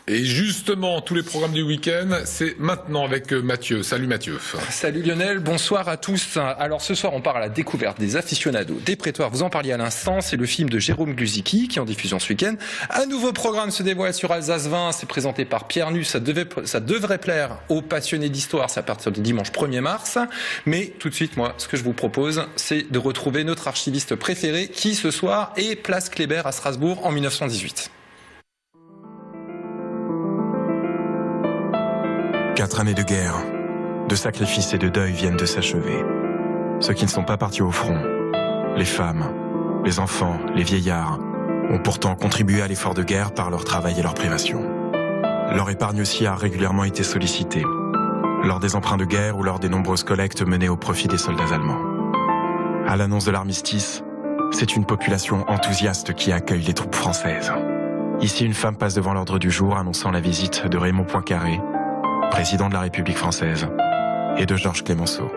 Et justement, tous les programmes du week-end, c'est maintenant avec Mathieu. Salut Mathieu. Salut Lionel, bonsoir à tous. Alors ce soir, on part à la découverte des aficionados, des prétoires. Vous en parliez à l'instant, c'est le film de Jérôme Glusicki qui est en diffusion ce week-end. Un nouveau programme se dévoile sur Alsace 20, c'est présenté par Pierre Nusse. Ça devrait plaire aux passionnés d'histoire, c'est à partir du dimanche 1er mars. Mais tout de suite, moi, ce que je vous propose, c'est de retrouver notre archiviste préféré qui ce soir est place Kléber à Strasbourg en 1918. 4 années de guerre, de sacrifices et de deuil viennent de s'achever. Ceux qui ne sont pas partis au front, les femmes, les enfants, les vieillards, ont pourtant contribué à l'effort de guerre par leur travail et leur privation. Leur épargne aussi a régulièrement été sollicitée, lors des emprunts de guerre ou lors des nombreuses collectes menées au profit des soldats allemands. À l'annonce de l'armistice, c'est une population enthousiaste qui accueille les troupes françaises. Ici, une femme passe devant l'ordre du jour annonçant la visite de Raymond Poincaré, président de la République française, et de Georges Clemenceau.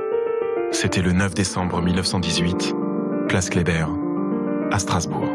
C'était le 9 décembre 1918, place Kléber, à Strasbourg.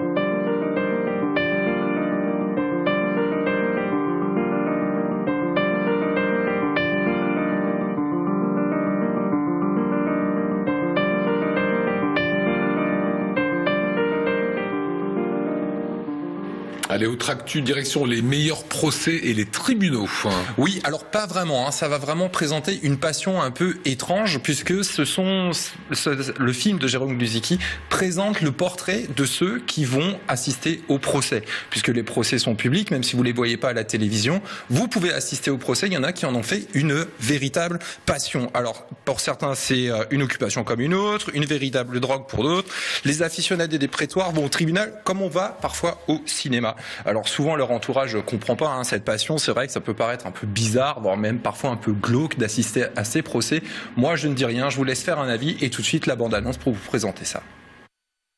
Allez, autre actu, direction les meilleurs procès et les tribunaux. Oui, alors pas vraiment, ça va vraiment présenter une passion un peu étrange puisque le film de Jérôme Glusicki présente le portrait de ceux qui vont assister au procès. Puisque les procès sont publics, même si vous les voyez pas à la télévision, vous pouvez assister au procès, il y en a qui en ont fait une véritable passion. Alors, pour certains, c'est une occupation comme une autre, une véritable drogue pour d'autres. Les aficionados des prétoires vont au tribunal comme on va parfois au cinéma. Alors souvent leur entourage comprend pas cette passion, c'est vrai que ça peut paraître un peu bizarre, voire même parfois un peu glauque d'assister à ces procès. Moi je ne dis rien, je vous laisse faire un avis et tout de suite la bande-annonce pour vous présenter ça.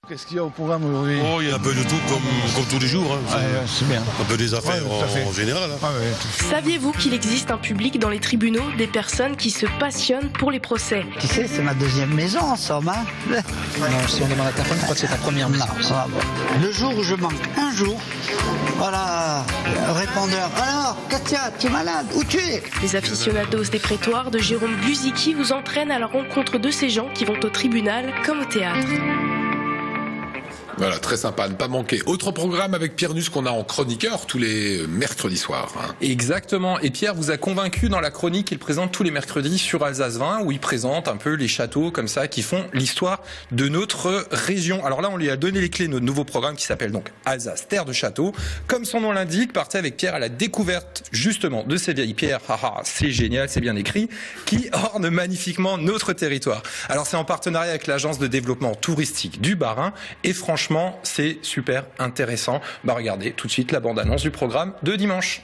Qu'est-ce qu'il y a au programme aujourd'hui ? Oh, il y a un peu de tout comme tous les jours. Hein. C'est bien. Un peu des affaires en général. Hein. Saviez-vous qu'il existe un public dans les tribunaux, des personnes qui se passionnent pour les procès ? Tu sais, c'est ma deuxième maison en somme. Hein. Non, si on demande à ta femme, je crois que c'est ta première maison. Non, ça va. Le jour où je manque un jour, voilà, répondeur. Alors, Katia, tu es malade ? Où tu es ? Les aficionados des prétoires de Jérôme Glusicki vous entraînent à la rencontre de ces gens qui vont au tribunal comme au théâtre. Voilà, très sympa, ne pas manquer. Autre programme avec Pierre Nusse qu'on a en chroniqueur tous les mercredis soirs. Exactement, et Pierre vous a convaincu dans la chronique qu'il présente tous les mercredis sur Alsace 20, où il présente un peu les châteaux comme ça qui font l'histoire de notre région. Alors là, on lui a donné les clés de notre nouveau programme qui s'appelle donc Alsace, terre de châteaux. Comme son nom l'indique, partez avec Pierre à la découverte justement de ces vieilles pierres, c'est génial, c'est bien écrit, qui ornent magnifiquement notre territoire. Alors c'est en partenariat avec l'agence de développement touristique du Bas-Rhin, et franchement, c'est super intéressant. Regardez tout de suite la bande-annonce du programme de dimanche.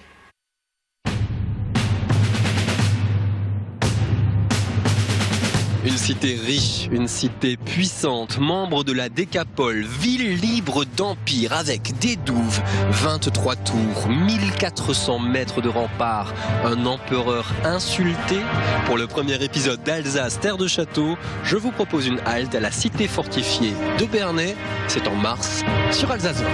Une cité riche, une cité puissante, membre de la Décapole, ville libre d'empire avec des douves, 23 tours, 1400 mètres de remparts, un empereur insulté. Pour le premier épisode d'Alsace, terre de château, je vous propose une halte à la cité fortifiée de Bernay. C'est en mars sur Alsace 20.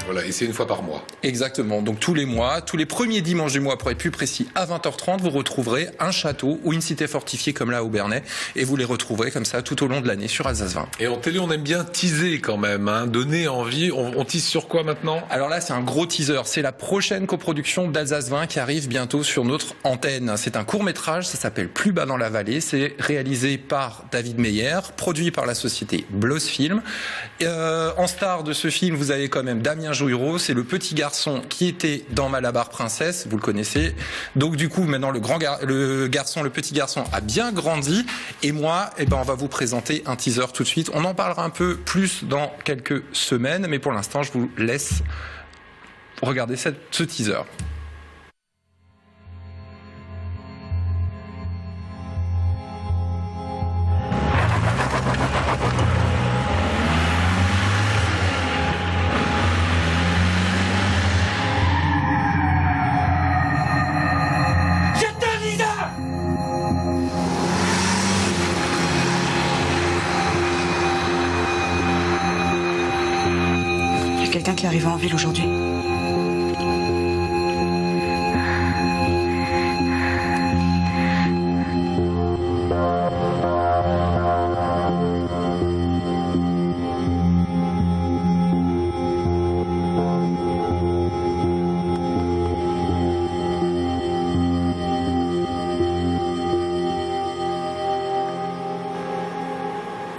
Voilà, et c'est une fois par mois. Exactement, donc tous les mois, tous les premiers dimanches du mois, pour être plus précis, à 20h30, vous retrouverez un château ou une cité fortifiée comme là au Bernay, et vous les retrouverez comme ça tout au long de l'année sur Alsace 20. Et en télé, on aime bien teaser quand même, donner envie. On tease sur quoi maintenant ? Alors là, c'est un gros teaser, c'est la prochaine coproduction d'Alsace 20 qui arrive bientôt sur notre antenne. C'est un court-métrage, ça s'appelle Plus bas dans la vallée, c'est réalisé par David Meyer, produit par la société Bloss Film. En star de ce film, vous avez quand même Damien Jouiro, c'est le petit garçon qui était dans Malabar Princess, vous le connaissez. Donc du coup, maintenant le petit garçon a bien grandi. Et moi, on va vous présenter un teaser tout de suite. On en parlera un peu plus dans quelques semaines, mais pour l'instant, je vous laisse regarder ce teaser. arrivé en ville aujourd'hui.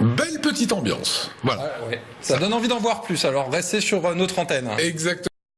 Belle petite ambiance. Voilà. Ça donne envie d'en voir plus, alors restez sur notre antenne. Exactement.